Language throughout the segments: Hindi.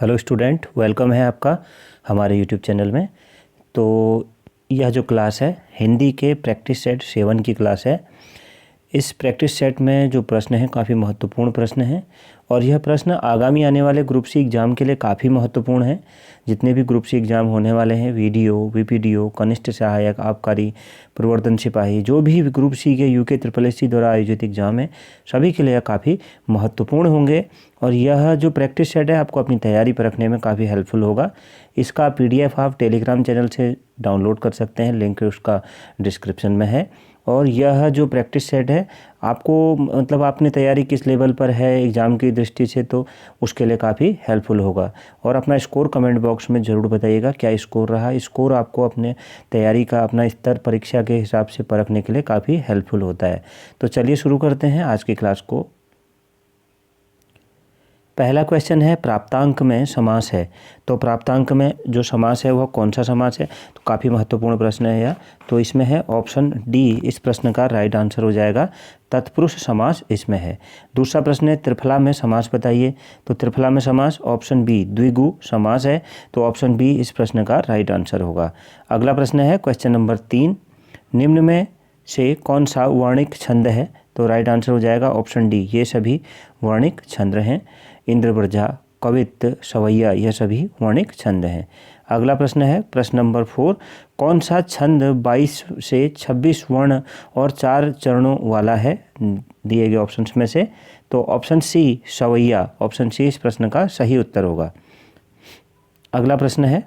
हेलो स्टूडेंट, वेलकम है आपका हमारे यूट्यूब चैनल में। तो यह जो क्लास है हिंदी के प्रैक्टिस सेट 7 की क्लास है। इस प्रैक्टिस सेट में जो प्रश्न हैं काफ़ी महत्वपूर्ण प्रश्न हैं और यह प्रश्न आगामी आने वाले ग्रुप सी एग्ज़ाम के लिए काफ़ी महत्वपूर्ण है। जितने भी ग्रुप सी एग्ज़ाम होने वाले हैं, वीडियो, वीपीडीओ, कनिष्ठ सहायक, आबकारी, प्रवर्तन सिपाही, जो भी ग्रुप सी के यूके SSSC द्वारा आयोजित एग्ज़ाम है, सभी के लिए काफ़ी महत्वपूर्ण होंगे। और यह जो प्रैक्टिस सेट है आपको अपनी तैयारी पर रखने में काफ़ी हेल्पफुल होगा। इसका PDF आप टेलीग्राम चैनल से डाउनलोड कर सकते हैं, लिंक उसका डिस्क्रिप्शन में है। और यह जो प्रैक्टिस सेट है आपको मतलब आपने तैयारी किस लेवल पर है एग्ज़ाम की दृष्टि से, तो उसके लिए काफ़ी हेल्पफुल होगा। और अपना स्कोर कमेंट बॉक्स में ज़रूर बताइएगा क्या स्कोर रहा। स्कोर आपको अपने तैयारी का अपना स्तर परीक्षा के हिसाब से परखने के लिए काफ़ी हेल्पफुल होता है। तो चलिए शुरू करते हैं आज की क्लास को। पहला क्वेश्चन है प्राप्तांक में समास है। तो प्राप्तांक में जो समास है वह कौन सा समास है, तो काफ़ी महत्वपूर्ण प्रश्न है यह। तो इसमें है ऑप्शन डी, इस प्रश्न का राइट आंसर हो जाएगा। तत्पुरुष समास इसमें है। दूसरा प्रश्न है त्रिफला में समास बताइए। तो त्रिफला में समास ऑप्शन बी, द्विगु समास है। तो ऑप्शन बी इस प्रश्न का राइट आंसर होगा। अगला प्रश्न है क्वेश्चन नंबर 3, निम्न में से कौन सा वर्णिक छंद है। तो राइट आंसर हो जाएगा ऑप्शन डी, ये सभी वर्णिक छंद हैं। इंद्रवृजा, कवित्त, सवैया, यह सभी वर्णिक छंद हैं। अगला प्रश्न है प्रश्न नंबर 4, कौन सा छंद 22 से 26 वर्ण और 4 चरणों वाला है दिए गए ऑप्शंस में से। तो ऑप्शन सी सवैया, ऑप्शन सी इस प्रश्न का सही उत्तर होगा। अगला प्रश्न है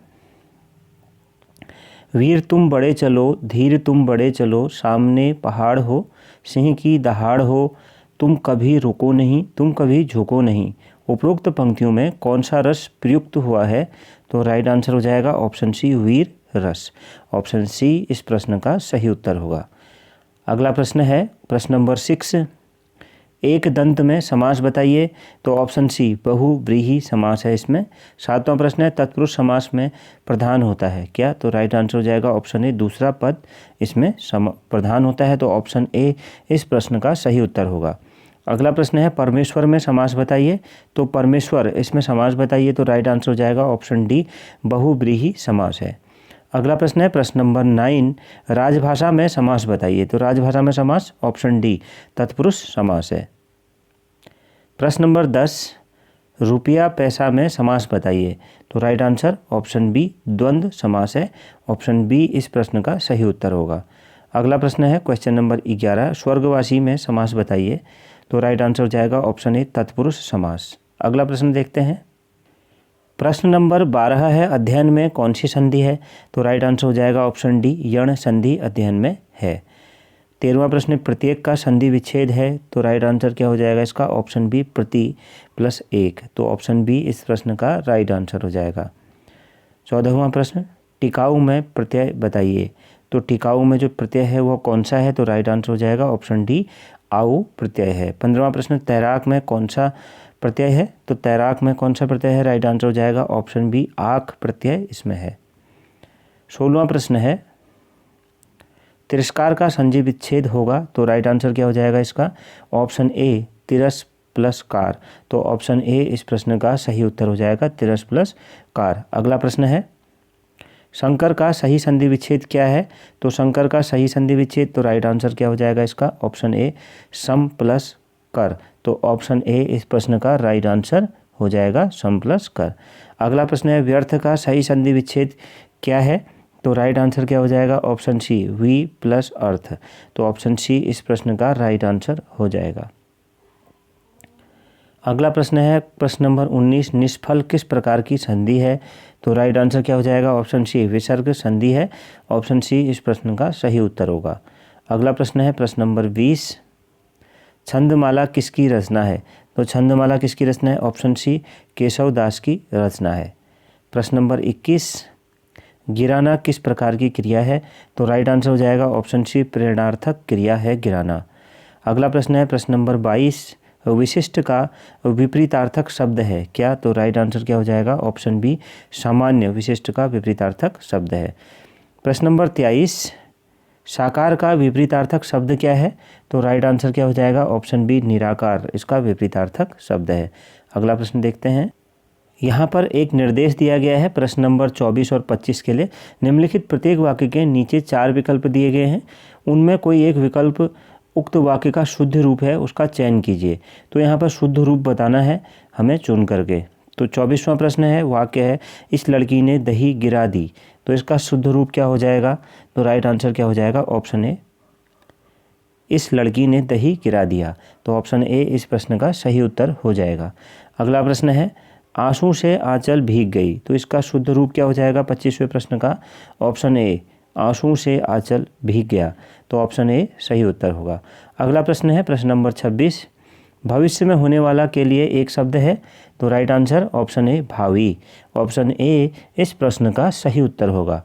वीर तुम बड़े चलो, धीर तुम बड़े चलो, सामने पहाड़ हो, सिंह की दहाड़ हो, तुम कभी रुको नहीं, तुम कभी झुको नहीं। उपरोक्त पंक्तियों में कौन सा रस प्रयुक्त हुआ है। तो राइट आंसर हो जाएगा ऑप्शन सी, वीर रस। ऑप्शन सी इस प्रश्न का सही उत्तर होगा। अगला प्रश्न है प्रश्न नंबर 6, एक दंत में समास बताइए। तो ऑप्शन सी बहुव्रीहि समास है इसमें। 7वां प्रश्न है तत्पुरुष समास में प्रधान होता है क्या। तो राइट आंसर हो जाएगा ऑप्शन ए, दूसरा पद इसमें प्रधान होता है। तो ऑप्शन ए इस प्रश्न का सही उत्तर होगा। अगला प्रश्न है परमेश्वर में समास बताइए। तो परमेश्वर इसमें समास बताइए। तो राइट आंसर हो जाएगा ऑप्शन डी, बहुव्रीहि समास है। अगला प्रश्न है प्रश्न नंबर 9, राजभाषा में समास बताइए। तो राजभाषा में समास ऑप्शन डी, तत्पुरुष समास है। प्रश्न नंबर 10, रुपया पैसा में समास बताइए। तो राइट आंसर ऑप्शन बी, द्वंद्व समास है। ऑप्शन बी इस प्रश्न का सही उत्तर होगा। अगला प्रश्न है क्वेश्चन नंबर 11, स्वर्गवासी में समास बताइए। तो राइट आंसर हो जाएगा ऑप्शन ए, तत्पुरुष समास। अगला प्रश्न देखते हैं। प्रश्न नंबर 12 है अध्ययन में कौन सी संधि है। तो राइट आंसर हो जाएगा ऑप्शन डी, यण संधि अध्ययन में है। 13वां प्रश्न प्रत्येक का संधि विच्छेद है। तो राइट आंसर क्या हो जाएगा इसका, ऑप्शन बी, प्रति प्लस एक। तो ऑप्शन बी इस प्रश्न का राइट आंसर हो जाएगा। 14वां प्रश्न टिकाऊ में प्रत्यय बताइए। तो टिकाऊ में जो प्रत्यय है वह कौन सा है। तो राइट आंसर हो जाएगा ऑप्शन डी, आऊ प्रत्यय है। 15वां प्रश्न तैराक में कौन सा प्रत्यय है। तो तैराक में कौन सा प्रत्यय है, राइट आंसर हो जाएगा ऑप्शन बी, आक प्रत्यय इसमें है। 16वां प्रश्न है तिरस्कार का संधि विच्छेद होगा। तो राइट आंसर क्या हो जाएगा इसका, ऑप्शन ए, तिरस प्लस कार। तो ऑप्शन ए इस प्रश्न का सही उत्तर हो जाएगा, तिरस प्लस कार। अगला प्रश्न है शंकर का सही संधि विच्छेद क्या है। तो शंकर का सही संधि विच्छेद, तो राइट आंसर क्या हो जाएगा इसका, ऑप्शन ए, सम प्लस कर। तो ऑप्शन ए इस प्रश्न का राइट आंसर हो जाएगा, सम प्लस कर। अगला प्रश्न है व्यर्थ का सही संधि विच्छेद क्या है। तो राइट आंसर क्या हो जाएगा, ऑप्शन सी, वी प्लस अर्थ। तो ऑप्शन सी इस प्रश्न का राइट आंसर हो जाएगा। अगला प्रश्न है प्रश्न नंबर 19, निष्फल किस प्रकार की संधि है। तो राइट आंसर क्या हो जाएगा, ऑप्शन सी, विसर्ग संधि है। ऑप्शन सी इस प्रश्न का सही उत्तर होगा। अगला प्रश्न है प्रश्न नंबर 20, छंदमाला किसकी रचना है। तो छंदमाला किसकी रचना है, ऑप्शन सी, केशव दास की रचना है। प्रश्न नंबर 21, गिराना किस प्रकार की क्रिया है। तो राइट आंसर हो जाएगा ऑप्शन सी, प्रेरणार्थक क्रिया है गिराना। अगला प्रश्न है प्रश्न नंबर 22, विशिष्ट का विपरीतार्थक शब्द है क्या। तो राइट आंसर क्या हो जाएगा, ऑप्शन बी, सामान्य विशिष्ट का विपरीतार्थक शब्द है। प्रश्न नंबर 23, साकार का विपरीतार्थक शब्द क्या है। तो राइट आंसर क्या हो जाएगा, ऑप्शन बी, निराकार इसका विपरीतार्थक शब्द है। अगला प्रश्न देखते हैं। यहाँ पर एक निर्देश दिया गया है प्रश्न नंबर 24 और 25 के लिए। निम्नलिखित प्रत्येक वाक्य के नीचे 4 विकल्प दिए गए हैं, उनमें कोई एक विकल्प उक्त वाक्य का शुद्ध रूप है, उसका चयन कीजिए। तो यहाँ पर शुद्ध रूप बताना है हमें चुन करके। तो 24वां प्रश्न है, वाक्य है इस लड़की ने दही गिरा दी। तो इसका शुद्ध रूप क्या हो जाएगा? तो राइट आंसर क्या हो जाएगा? ऑप्शन ए, इस लड़की ने दही गिरा दिया। तो ऑप्शन ए इस प्रश्न का सही उत्तर हो जाएगा। अगला प्रश्न है आंसू से आंचल भीग गई। तो इसका शुद्ध रूप क्या हो जाएगा 25वें प्रश्न का? ऑप्शन ए, आंसू से आंचल भीग गया। तो ऑप्शन ए सही उत्तर होगा। अगला प्रश्न है प्रश्न नंबर 26, भविष्य में होने वाला के लिए एक शब्द है। तो राइट आंसर ऑप्शन ए, भावी। ऑप्शन ए इस प्रश्न का सही उत्तर होगा।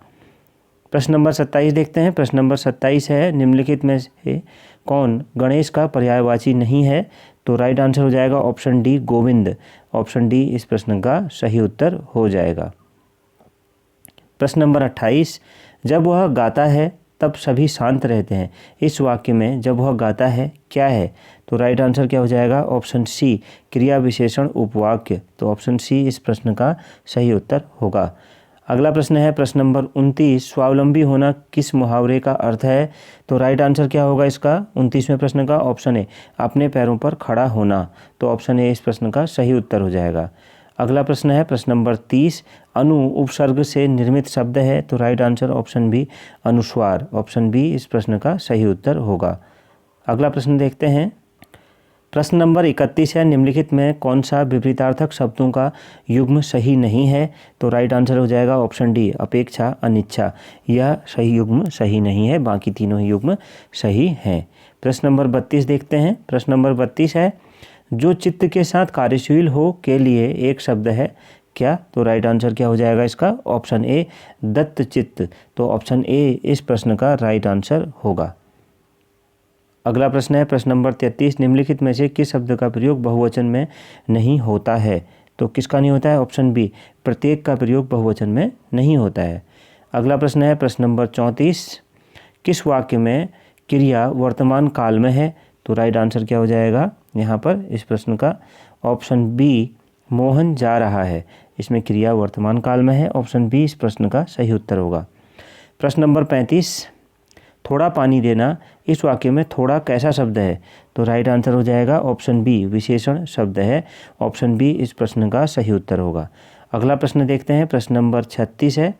प्रश्न नंबर 27 देखते हैं। प्रश्न नंबर 27 है, निम्नलिखित में से कौन गणेश का पर्यायवाची नहीं है? तो राइट आंसर हो जाएगा option D, Govind. Option D इस प्रश्न का सही उत्तर हो जाएगा। प्रश्न नंबर 28, जब वह गाता है तब सभी शांत रहते हैं। इस वाक्य में जब वह गाता है क्या है? तो राइट आंसर क्या हो जाएगा? ऑप्शन सी, क्रिया विशेषण उपवाक्य। तो ऑप्शन सी इस प्रश्न का सही उत्तर होगा। अगला प्रश्न है प्रश्न नंबर 29, स्वावलंबी होना किस मुहावरे का अर्थ है? तो राइट आंसर क्या होगा इसका 29वें प्रश्न का? ऑप्शन ए, अपने पैरों पर खड़ा होना। तो ऑप्शन ए इस प्रश्न का सही उत्तर हो जाएगा। अगला प्रश्न है प्रश्न नंबर 30, अनु उपसर्ग से निर्मित शब्द है। तो राइट आंसर ऑप्शन बी, अनुस्वार। ऑप्शन बी इस प्रश्न का सही उत्तर होगा। अगला प्रश्न देखते हैं। प्रश्न नंबर 31 है, निम्नलिखित में कौन सा विपरीतार्थक शब्दों का युग्म सही नहीं है? तो राइट आंसर हो जाएगा ऑप्शन डी, अपेक्षा, अनिच्छा। यह सही युग्म सही नहीं है, बाकी तीनों ही युग्म सही हैं। प्रश्न नंबर 32 देखते हैं। प्रश्न नंबर 32 है, जो चित्त के साथ कार्यशील हो के लिए एक शब्द है क्या? तो राइट आंसर क्या हो जाएगा इसका? ऑप्शन ए, दत्त चित्त। तो ऑप्शन ए इस प्रश्न का राइट आंसर होगा। अगला प्रश्न है प्रश्न नंबर 33, निम्नलिखित में से किस शब्द का प्रयोग बहुवचन में नहीं होता है? तो किसका नहीं होता है? ऑप्शन बी, प्रत्येक का प्रयोग बहुवचन में नहीं होता है। अगला प्रश्न है प्रश्न नंबर 34, किस वाक्य में क्रिया वर्तमान काल में है? तो राइट आंसर क्या हो जाएगा यहाँ पर इस प्रश्न का? ऑप्शन बी, मोहन जा रहा है। इसमें क्रिया वर्तमान काल में है। ऑप्शन बी इस प्रश्न का सही उत्तर होगा। प्रश्न नंबर 35, थोड़ा पानी देना। इस वाक्य में थोड़ा कैसा शब्द है? तो राइट आंसर हो जाएगा ऑप्शन बी, विशेषण शब्द है। ऑप्शन बी इस प्रश्न का सही उत्तर होगा। अगला प्रश्न देखते हैं। प्रश्न नंबर 36 है।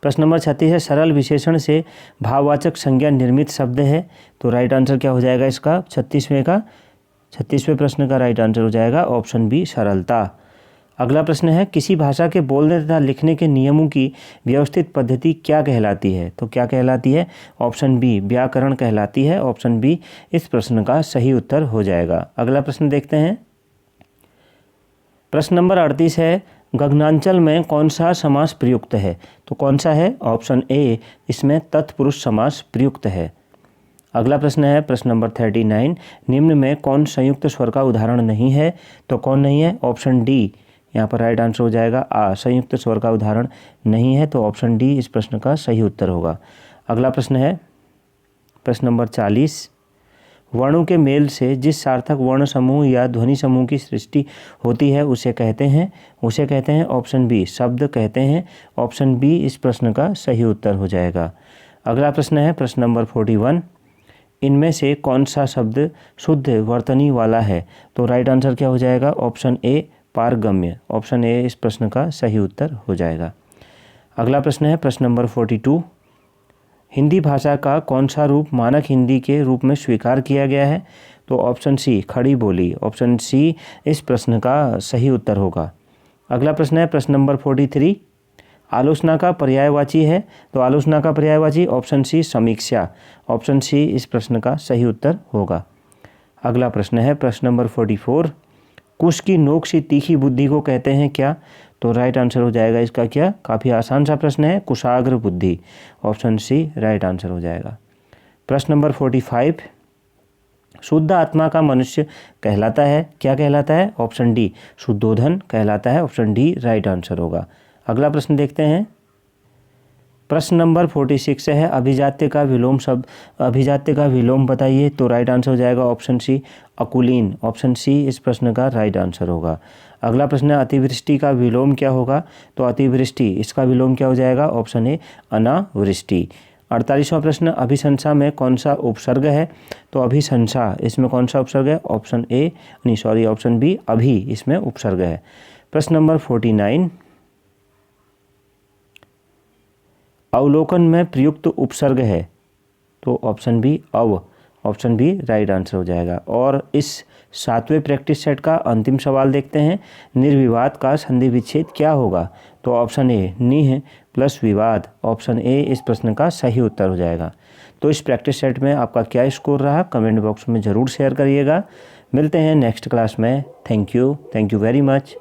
प्रश्न नंबर 36 है, सरल विशेषण से भाववाचक संज्ञा निर्मित शब्द है। तो राइट आंसर क्या हो जाएगा इसका 36वें प्रश्न का राइट आंसर हो जाएगा ऑप्शन बी, सरलता। अगला प्रश्न है, किसी भाषा के बोलने तथा लिखने के नियमों की व्यवस्थित पद्धति क्या कहलाती है? तो क्या कहलाती है? ऑप्शन बी, व्याकरण कहलाती है। ऑप्शन बी इस प्रश्न का सही उत्तर हो जाएगा। अगला प्रश्न देखते हैं। प्रश्न नंबर 38 है, गगनांचल में कौन सा समास प्रयुक्त है? तो कौन सा है? ऑप्शन ए, इसमें तत्पुरुष समास प्रयुक्त है। अगला प्रश्न है प्रश्न नंबर 39, निम्न में कौन संयुक्त स्वर का उदाहरण नहीं है? तो कौन नहीं है? ऑप्शन डी, यहाँ पर राइट आंसर हो जाएगा आ, संयुक्त स्वर का उदाहरण नहीं है। तो ऑप्शन डी इस प्रश्न का सही उत्तर होगा। अगला प्रश्न है प्रश्न नंबर 40, वर्णों के मेल से जिस सार्थक वर्ण समूह या ध्वनि समूह की सृष्टि होती है उसे कहते हैं ऑप्शन बी, शब्द कहते हैं। ऑप्शन बी इस प्रश्न का सही उत्तर हो जाएगा। अगला प्रश्न है प्रश्न नंबर 41, इनमें से कौन सा शब्द शुद्ध वर्तनी वाला है? तो राइट आंसर क्या हो जाएगा? ऑप्शन ए, पारगम्य। ऑप्शन ए इस प्रश्न का सही उत्तर हो जाएगा। अगला प्रश्न है प्रश्न नंबर 42, हिंदी भाषा का कौन सा रूप मानक हिंदी के रूप में स्वीकार किया गया है? तो ऑप्शन सी, खड़ी बोली। ऑप्शन सी इस प्रश्न का सही उत्तर होगा। अगला प्रश्न है प्रश्न नंबर 43, आलोचना का पर्यायवाची है। तो आलोचना का पर्यायवाची ऑप्शन सी, समीक्षा। ऑप्शन सी इस प्रश्न का सही उत्तर होगा। अगला प्रश्न है प्रश्न नंबर 44, कुश की नोक सी तीखी बुद्धि को कहते हैं क्या? तो राइट आंसर हो जाएगा इसका क्या? काफ़ी आसान सा प्रश्न है, कुशाग्र बुद्धि। ऑप्शन सी राइट आंसर हो जाएगा। प्रश्न नंबर 45, शुद्ध आत्मा का मनुष्य कहलाता है क्या? कहलाता है ऑप्शन डी, शुद्धोधन कहलाता है। ऑप्शन डी राइट आंसर होगा। अगला प्रश्न देखते हैं। प्रश्न नंबर 46 है अभिजात्य का विलोम शब्द, अभिजात्य का विलोम बताइए। तो राइट आंसर हो जाएगा ऑप्शन सी अकुलीन। ऑप्शन सी इस प्रश्न का राइट आंसर होगा। अगला प्रश्न है अतिवृष्टि का विलोम क्या होगा। तो अतिवृष्टि इसका विलोम क्या हो जाएगा। ऑप्शन ए अनावृष्टि। 48वां प्रश्न अभिशंसा में कौन सा उपसर्ग है। तो अभिशंसा इसमें कौन सा उपसर्ग है। ऑप्शन बी अभी इसमें उपसर्ग है। प्रश्न नंबर 49 अवलोकन में प्रयुक्त उपसर्ग है। तो ऑप्शन बी अव। ऑप्शन बी राइट आंसर हो जाएगा। और इस 7वें प्रैक्टिस सेट का अंतिम सवाल देखते हैं। निर्विवाद का संधि विच्छेद क्या होगा। तो ऑप्शन ए निह प्लस विवाद। ऑप्शन ए इस प्रश्न का सही उत्तर हो जाएगा। तो इस प्रैक्टिस सेट में आपका क्या स्कोर रहा कमेंट बॉक्स में ज़रूर शेयर करिएगा। मिलते हैं नेक्स्ट क्लास में। Thank you very much.